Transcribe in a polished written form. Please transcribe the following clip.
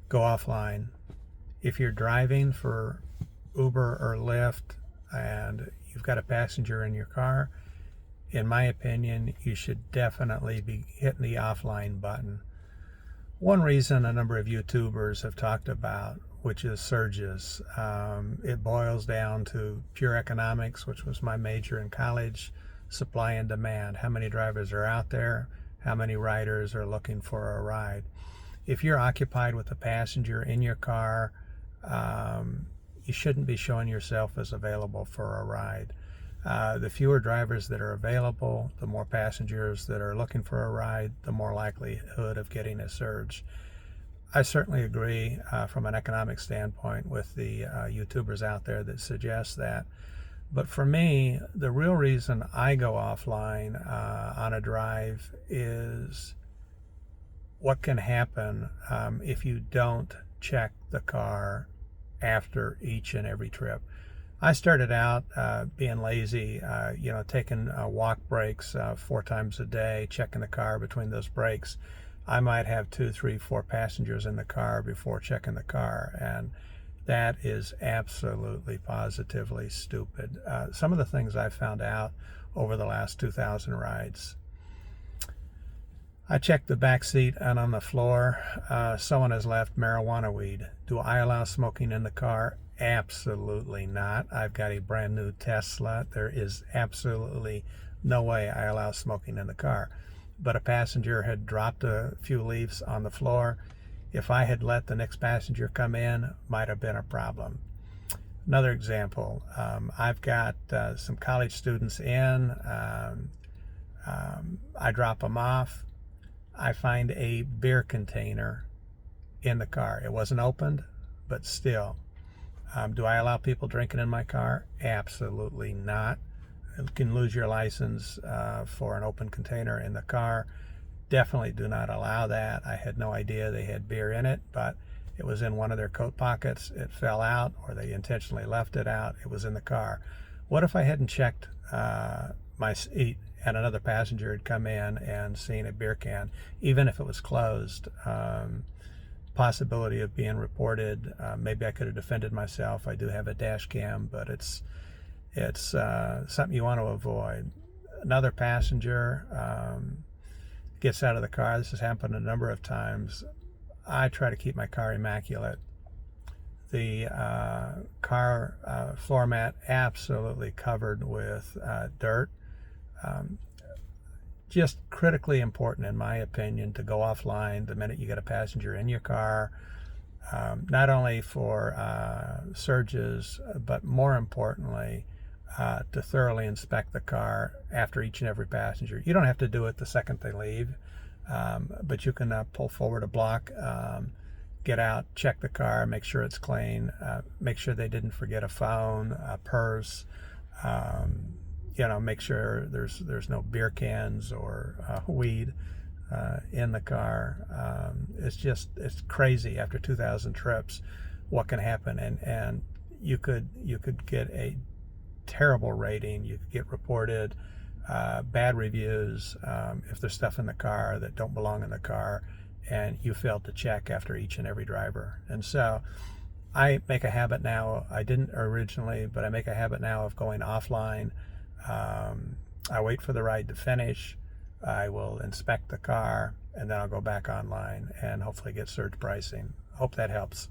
go offline. If you're driving for Uber or Lyft and you've got a passenger in your car, in my opinion, you should definitely be hitting the offline button. One reason a number of YouTubers have talked about, which is surges, it boils down to pure economics, which was my major in college, supply and demand. How many drivers are out there? How many riders are looking for a ride? If you're occupied with a passenger in your car, you shouldn't be showing yourself as available for a ride. The fewer drivers that are available, the more passengers that are looking for a ride, the more likelihood of getting a surge. I certainly agree from an economic standpoint with the YouTubers out there that suggest that. But for me, the real reason I go offline on a drive is what can happen if you don't check the car after each and every trip. I started out being lazy, taking walk breaks 4 times a day, checking the car between those breaks. I might have 2, 3, 4 passengers in the car before checking the car, and that is absolutely positively stupid. Some of the things I found out over the last 2,000 rides. I checked the back seat, and on the floor, someone has left marijuana weed. Do I allow smoking in the car? Absolutely not. I've got a brand new Tesla. There is absolutely no way I allow smoking in the car. But a passenger had dropped a few leaves on the floor. If I had let the next passenger come in, might have been a problem. Another example, I've got some college students in. I drop them off. I find a beer container in the car. It wasn't opened, but still. Do I allow people drinking in my car? Absolutely not. You can lose your license for an open container in the car. Definitely do not allow that. I had no idea they had beer in it, but it was in one of their coat pockets. It fell out, or they intentionally left it out. It was in the car. What if I hadn't checked my seat and another passenger had come in and seen a beer can, even if it was closed? Possibility of being reported. Maybe I could have defended myself. I do have a dash cam, but it's something you want to avoid. Another passenger gets out of the car. This has happened a number of times. I try to keep my car immaculate. The car floor mat absolutely covered with dirt. Just critically important, in my opinion, to go offline the minute you get a passenger in your car, not only for surges, but more importantly, to thoroughly inspect the car after each and every passenger. You don't have to do it the second they leave, but you can pull forward a block, get out, check the car, make sure it's clean, make sure they didn't forget a phone, a purse, make sure there's no beer cans or weed in the car. It's crazy after 2,000 trips what can happen, and you could get a terrible rating. You could get reported, bad reviews if there's stuff in the car that don't belong in the car, and you failed to check after each and every driver. And so I make a habit now. I didn't originally, but I make a habit now of going offline. I wait for the ride to finish. I will inspect the car, and then I'll go back online and hopefully get surge pricing. Hope that helps.